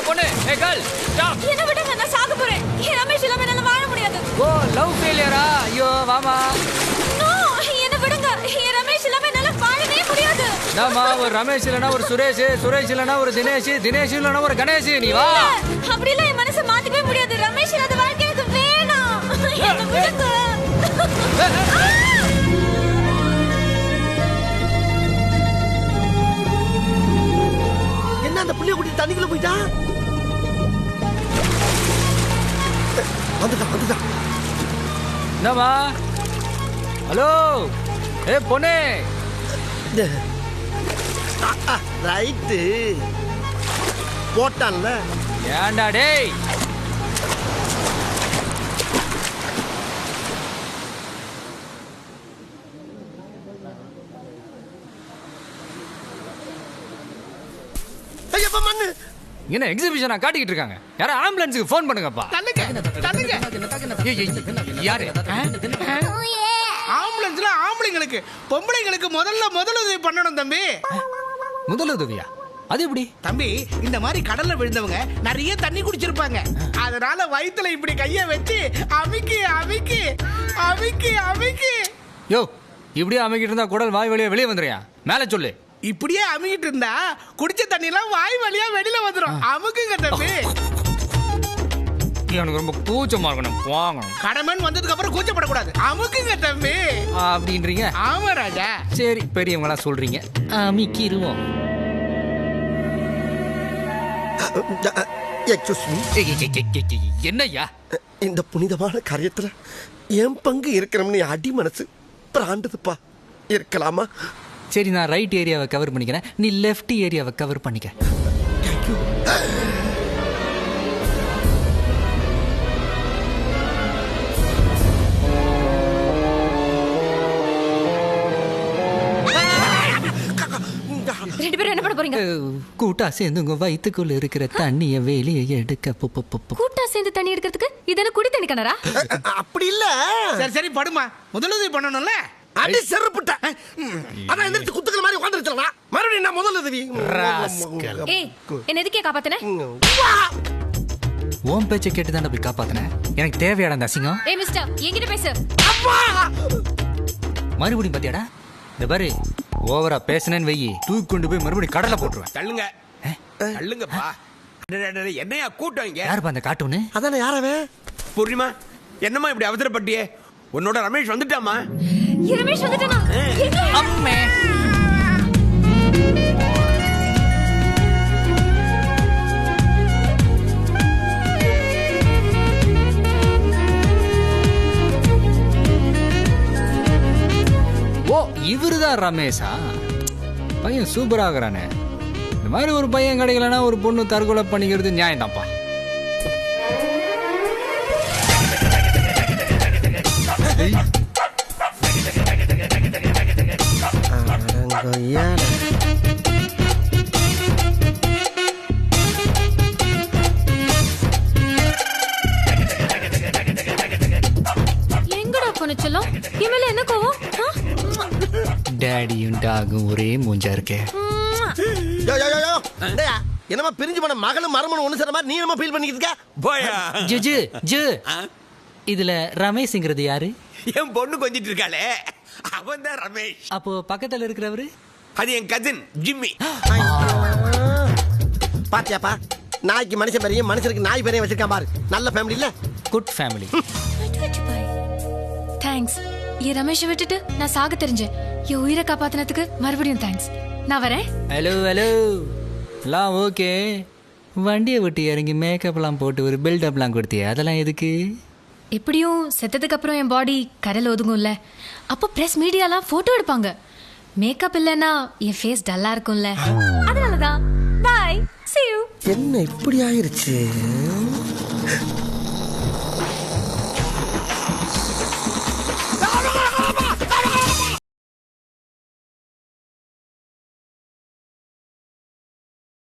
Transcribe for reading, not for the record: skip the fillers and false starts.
பொண்ணு ஏய் girl stop. என்ன விடுங்க, நான் சாக போறேன். ரமேஷ் இல்லாம என்னால வாழ முடியாது. ஓ லவ் ஃபெயிலியரா? ஐயோ வாமா. நோ, என்ன விடுங்க. ரமேஷ் இல்லாம என்னால வாழவே முடியாது. நாமா ஒரு ரமேஷ் இல்லனா ஒரு சுரேஷ், சுரேஷ் இல்லனா ஒரு தினேஷ், தினேஷ் இல்லனா ஒரு கணேஷ். நீ வா. அப்படிலாம் என் மனசை மாத்திக்கவே முடியாது. ரமேஷ் இல்லாத வாழ்க்கை எனக்கு வேணாம். என்ன விடுங்க. என்ன அந்த புள்ளிய குட்டி தண்ணிக்குள்ள போயிட்டா? வந்துட்டா. நாமா ஹலோ ஏ பொண்ணு. ரைட்டு போட்டான்ல. ஏன்டா டேய்? ஐயப்பா மண்ணு. என்ன எக்ஸிபிஷனா காட்டிக்கிட்டு இருக்காங்க? யாரா ஆம்புலன்ஸுக்கு ஃபோன் பண்ணுங்கப்பா. யாரு? ஆம்புலன்ஸ்ல ஆம்பளைங்களுக்கு பொம்பளைங்களுக்கு முதலுதவி பண்ணணும் தம்பி. முதலுதவியா? அது எப்படி? தம்பி, இந்த மாதிரி கடல்ல விழுந்தவங்க நிறைய தண்ணி குடிச்சிருப்பாங்க. அதனால வயித்துல இப்படி கைய வச்சு அமிக்கி அமிக்கி அமிக்கி அமிக்கி. யோ இப்படியே அமைக்கிட்டு இருந்தா குடல் வாய் வழியா வெளியே வந்துறியா? மேல சொல்லு. இப்படியே அமுக்கிட்டு இருந்தா குடிச்ச தண்ணி எல்லாம் வாய் வழியா வெளியில வந்துடும். அமுக்குங்க தம்பி. எனக்கு ரொம்ப கூச்சமா இருக்கணும். வாங்கணும். கடமன் வந்ததுக்கு அப்புறம் கூச்சப்படக்கூடாது. அமுக்குங்க தம்பி அப்படின்றீங்க? ஆமா ராஜா. சரி பெரியவங்களா சொல்றீங்க, அமைக்கிருவோம். Excuse me. என்னய்யா? இந்த புனிதமான காரியத்துல என் பங்கு இருக்கிறோம்னு அடி மனசு பிராண்டுதுப்பா. இருக்கலாமா? சரி நான் ரைட் ஏரியாவை கவர் பண்ணிக்கிறேன், நீ லெஃப்ட் ஏரியாவை கவர் பண்ணிக்க. ரெண்டு பேரும் என்ன பண்ண போறீங்க? கூட்டா சேர்ந்து உங்க வயிற்றுக்குள்ள இருக்கிற தண்ணிய வெளியே எடுக்க. கூட்டா சேர்ந்து தண்ணி எடுக்கிறதுக்கு இதென்ன குடி தண்ணி கிணறா? அப்படி இல்ல. சரி சரி படுமா. முதலுதவி பண்ணணும்ல. அடி செருப்புட்ட. அதான் எந்திரிச்சு குத்துக்கிற மாதிரி உட்கார்ந்துருச்சலடா. மறுபடியும் நான் முதலுதவி. ஏய், என்ன எதுக்கே காப்பாத்துன? ஓம் பேச்சை கேட்டு தான் போய் காப்பாத்தினேன். எனக்கு தேவையான அந்த அசிங்கம். ஏய் மிஸ்டர், என்கிட்ட பேசு. மறுபடியும் பாத்தியாடா? இந்த பாரு, ஓவரா பேசினேன்னு வெயி தூக்கி கொண்டு போய் மறுபடியும் கடலை போட்டுருவேன். தள்ளுங்க தள்ளுங்கப்பா. என்னையா கூட்டம் இங்க? யாருப்பா அந்த கார்ட்டூனு? அதானே யாரவே? பூர்ணிமா, என்னம்மா இப்படி அவசரப்பட்டியே? உன்னோட ரமேஷ் வந்துட்டாமா? ரமேஷ் வந்துட்டானா? அம்மே ஓ இவருதான் ரமேஷா? பையன் சூப்பரா இருக்கிறானே. இந்த மாதிரி ஒரு பையன் கிடைக்கலன்னா ஒரு பொண்ணு தற்கொலை பண்ணிக்கிறது நியாயம் தான்ப்பா. எங்கடா போன செல்லம்? இவள என்ன கோவம்? டேடியும் டாகும் ஒரே மூஞ்சா இருக்கே. என்னமா பிரிஞ்சு போன மகளும் மருமனும் ஒண்ணு சேர மாதிரி நீ என்னமா ஃபீல் பண்ணிக்கிட்டு இருக்க? போயா ஜு ஜு இதுல ரமேஷ்ங்கிறது யாரு? என் பொண்ணு கொஞ்சிட்டு இருக்காளே, அவன் தான் ரமேஷ். அப்போ பக்கத்துல இருக்கிறவரு? அது என் கசின் ஜிம்மி. பாத்தியாப்பா, நாய்க்கு மனுஷன் பெரியும் மனுஷனுக்கு நாய் பெரிய வச்சிருக்கான் பாரு. நல்ல ஃபேமிலி இல்ல? Good family. தேங்க்ஸ். ரமேஷை விட்டுட்டு நான் சாக தெரிஞ்சேன். என் உயிரை காப்பாத்தினதுக்கு மறுபடியும் தேங்க்ஸ். நான் வரேன். ஹலோ எல்லாம் ஓகே. வண்டியை விட்டு இறங்கி மேக்கப்லாம் போட்டு ஒரு பில்டப்லாம் கொடுத்தியே, அதெல்லாம் எதுக்கு? எப்படியும் செத்ததுக்கு அப்புறம் என் பாடி கடல் ஒதுங்கும்ல. அப்போ பிரஸ் மீடியாலாம் போட்டோ எடுப்பாங்க. மேக்கப் இல்லைன்னா என் ஃபேஸ் டல்லா இருக்கும்ல, அதனாலதான். பாய், see you. என்ன இப்படி ஆயிருச்சு?